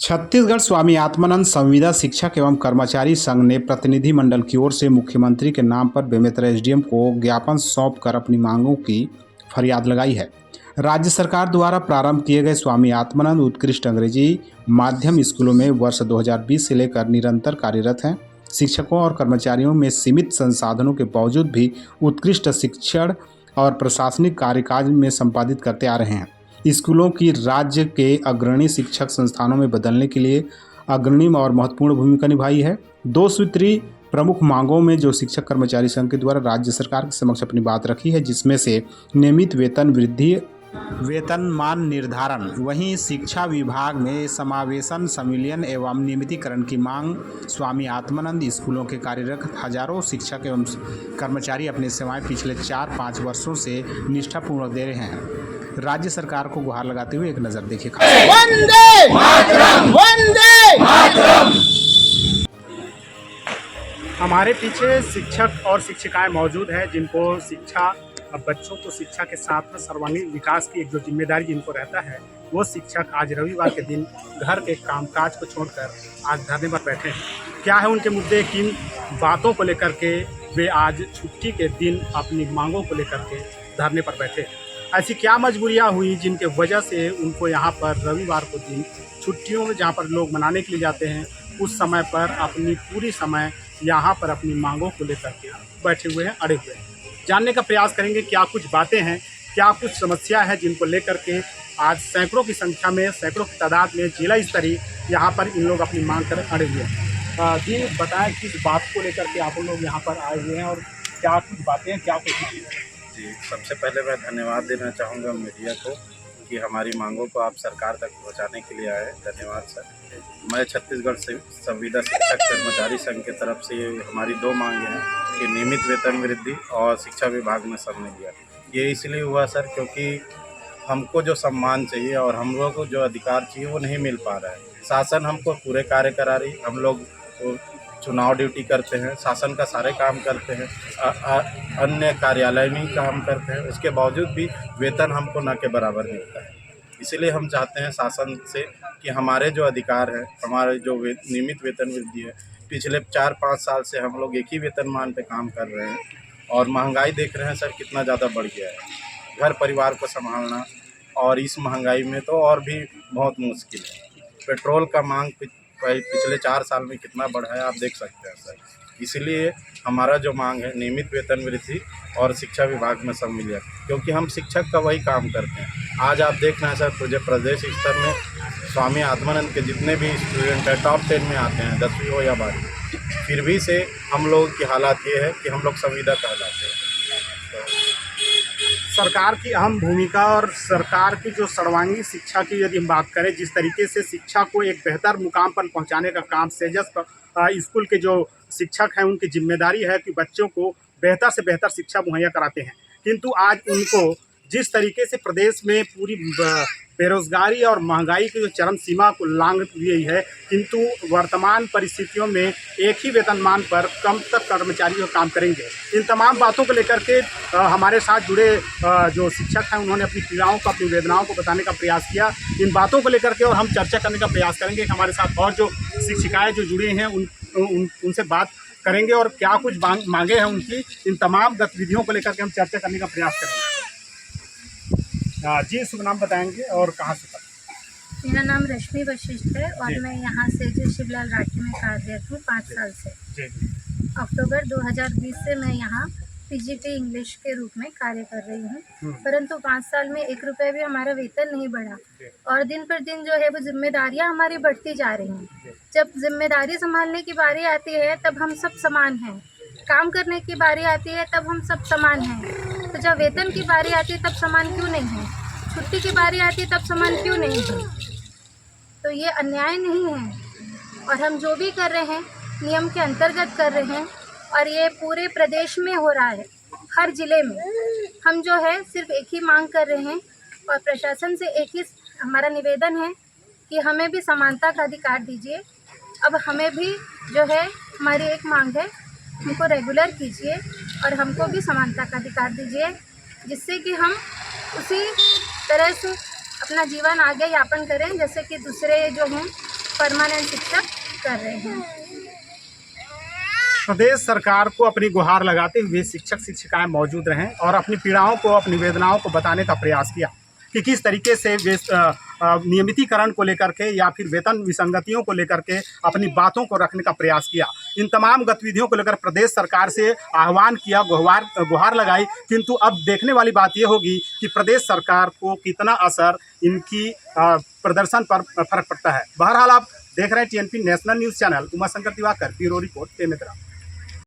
छत्तीसगढ़ स्वामी आत्मानंद संविदा शिक्षक एवं कर्मचारी संघ ने प्रतिनिधिमंडल की ओर से मुख्यमंत्री के नाम पर बेमेतरा एसडीएम को ज्ञापन सौंपकर अपनी मांगों की फरियाद लगाई है। राज्य सरकार द्वारा प्रारंभ किए गए स्वामी आत्मानंद उत्कृष्ट अंग्रेजी माध्यम स्कूलों में वर्ष 2020 से लेकर निरंतर कार्यरत हैं। शिक्षकों और कर्मचारियों में सीमित संसाधनों के बावजूद भी उत्कृष्ट शिक्षण और प्रशासनिक कार्यकाज में संपादित करते आ रहे हैं। स्कूलों की राज्य के अग्रणी शिक्षक संस्थानों में बदलने के लिए अग्रणीय और महत्वपूर्ण भूमिका निभाई है। दो सूत्री प्रमुख मांगों में जो शिक्षक कर्मचारी संघ के द्वारा राज्य सरकार के समक्ष अपनी बात रखी है, जिसमें से नियमित वेतन वृद्धि, वेतनमान निर्धारण, वहीं शिक्षा विभाग में समावेशन, संविलियन एवं नियमितीकरण की मांग। स्वामी आत्मानंद स्कूलों के कार्यरत हजारों शिक्षक एवं कर्मचारी अपनी सेवाएं पिछले 4-5 वर्षों से निष्ठापूर्वक दे रहे हैं। राज्य सरकार को गुहार लगाते हुए एक नजर देखिए। वंदे मातरम, वंदे मातरम। हमारे पीछे शिक्षक और शिक्षिकाएं मौजूद हैं, जिनको शिक्षा, बच्चों को शिक्षा के साथ में सर्वांगीण विकास की एक जो जिम्मेदारी जिनको रहता है, वो शिक्षक आज रविवार के दिन घर के कामकाज को छोड़कर आज धरने पर बैठे हैं। क्या है उनके मुद्दे, किन बातों को लेकर के वे आज छुट्टी के दिन अपनी मांगों को लेकर के धरने पर बैठे हैं? ऐसी क्या मजबूरियां हुई जिनके वजह से उनको यहाँ पर रविवार को दिन छुट्टियों में, जहाँ पर लोग मनाने के लिए जाते हैं, उस समय पर अपनी पूरी समय यहाँ पर अपनी मांगों को लेकर के बैठे हुए हैं, अड़े हुए हैं। जानने का प्रयास करेंगे क्या कुछ बातें हैं, क्या कुछ समस्या है जिनको लेकर के आज सैकड़ों की संख्या में, सैकड़ों की तादाद में जिला स्तरीय यहाँ पर इन लोग अपनी मांग कर अड़े हुए हैं। जी बताएं किस बात को लेकर के आप लोग यहाँ पर आए हुए हैं और क्या कुछ बातें हैं, क्या कुछ नहीं है? जी, सबसे पहले मैं धन्यवाद देना चाहूँगा मीडिया को कि हमारी मांगों को आप सरकार तक पहुँचाने के लिए आए। धन्यवाद सर। मैं छत्तीसगढ़ से संविदा शिक्षक कर्मचारी संघ की तरफ से हमारी दो मांगे हैं कि नियमित वेतन वृद्धि और शिक्षा विभाग में सम्मिलियन। ये इसलिए हुआ सर क्योंकि हमको जो सम्मान चाहिए और हम लोगों को जो अधिकार चाहिए वो नहीं मिल पा रहा है। शासन हमको पूरे कार्य करा रही, हम लोग चुनाव ड्यूटी करते हैं, शासन का सारे काम करते हैं, अन्य कार्यालयीन काम करते हैं, उसके बावजूद भी वेतन हमको न के बराबर मिलता है। इसीलिए हम चाहते हैं शासन से कि हमारे जो अधिकार हैं, हमारे जो नियमित वेतन वृद्धि है, पिछले 4-5 साल से हम लोग एक ही वेतनमान पे काम कर रहे हैं और महंगाई देख रहे हैं सर कितना ज़्यादा बढ़ गया है। घर परिवार को संभालना और इस महंगाई में तो और भी बहुत मुश्किल है। पेट्रोल का मांग पिछले 4 साल में कितना बढ़ा है आप देख सकते हैं सर। इसलिए हमारा जो मांग है नियमित वेतन वृद्धि और शिक्षा विभाग में सम्मिलियन, क्योंकि हम शिक्षक का वही काम करते हैं। आज आप देख रहे हैं सर, तुझे प्रदेश स्तर में स्वामी आत्मानंद के जितने भी स्टूडेंट हैं टॉप 10 में आते हैं, 10वीं हो या 12वीं, फिर भी से हम लोगों की हालात ये है कि हम लोग संविदा कहलाते हैं। सरकार की अहम भूमिका और सरकार की जो सर्वांगीण शिक्षा की यदि हम बात करें, जिस तरीके से शिक्षा को एक बेहतर मुकाम पर पहुंचाने का काम सेजस स्कूल के जो शिक्षक हैं उनकी जिम्मेदारी है कि बच्चों को बेहतर से बेहतर शिक्षा मुहैया कराते हैं। किंतु आज उनको जिस तरीके से प्रदेश में पूरी बेरोजगारी और महंगाई की जो चरम सीमा को लांघ ली है, किंतु वर्तमान परिस्थितियों में एक ही वेतनमान पर कम तक कर्मचारी जो काम करेंगे। इन तमाम बातों को लेकर के हमारे साथ जुड़े जो शिक्षक हैं उन्होंने अपनी पीड़ाओं को, अपनी वेदनाओं को बताने का प्रयास किया। इन बातों को लेकर के और हम चर्चा करने का प्रयास करेंगे। हमारे साथ और जो शिक्षिकाएँ जो जुड़े हैं उनसे बात करेंगे और क्या कुछ मांगे हैं उनकी, इन तमाम गतिविधियों को लेकर के हम चर्चा करने का प्रयास करेंगे। जी शुभ नाम बताएंगे और कहाँ से पढ़े? मेरा नाम रश्मि वशिष्ठ है और मैं यहाँ से जो शिवलाल राठी में कार्यरत हूँ 5 साल से। अक्टूबर 2020 से मैं यहाँ पीजीटी इंग्लिश के रूप में कार्य कर रही हूँ, परंतु 5 साल में 1 रुपये भी हमारा वेतन नहीं बढ़ा और दिन पर दिन जो है वो जिम्मेदारियाँ हमारी बढ़ती जा रही हैं। जब जिम्मेदारी संभालने की बारी आती है तब हम सब समान हैं, काम करने की बारी आती है तब हम सब समान हैं। तो जब वेतन की बारी आती है तब समान क्यों नहीं है, छुट्टी की बारी आती है तब समान क्यों नहीं है? तो ये अन्याय नहीं है और हम जो भी कर रहे हैं नियम के अंतर्गत कर रहे हैं और ये पूरे प्रदेश में हो रहा है, हर जिले में। हम जो है सिर्फ एक ही मांग कर रहे हैं और प्रशासन से एक ही हमारा निवेदन है कि हमें भी समानता का अधिकार दीजिए। अब हमें भी जो है हमारी एक मांग है, हमको रेगुलर कीजिए और हमको भी समानता का अधिकार दीजिए, जिससे कि हम उसी तरह से अपना जीवन आगे यापन करें जैसे कि दूसरे जो हैं परमानेंट शिक्षक कर रहे हैं। प्रदेश सरकार को अपनी गुहार लगाते हुए शिक्षक शिक्षिकाएं मौजूद रहें और अपनी पीड़ाओं को, अपनी वेदनाओं को बताने का प्रयास किया कि किस तरीके से वे नियमितीकरण को लेकर के या फिर वेतन विसंगतियों को लेकर के अपनी बातों को रखने का प्रयास किया। इन तमाम गतिविधियों को लेकर प्रदेश सरकार से आह्वान किया, गुहार लगाई, किंतु अब देखने वाली बात ये होगी कि प्रदेश सरकार को कितना असर इनकी प्रदर्शन पर फर्क पड़ता है। बहरहाल आप देख रहे हैं TNP national news channel. Umashankar Diwakar, bureau report, Bemetara.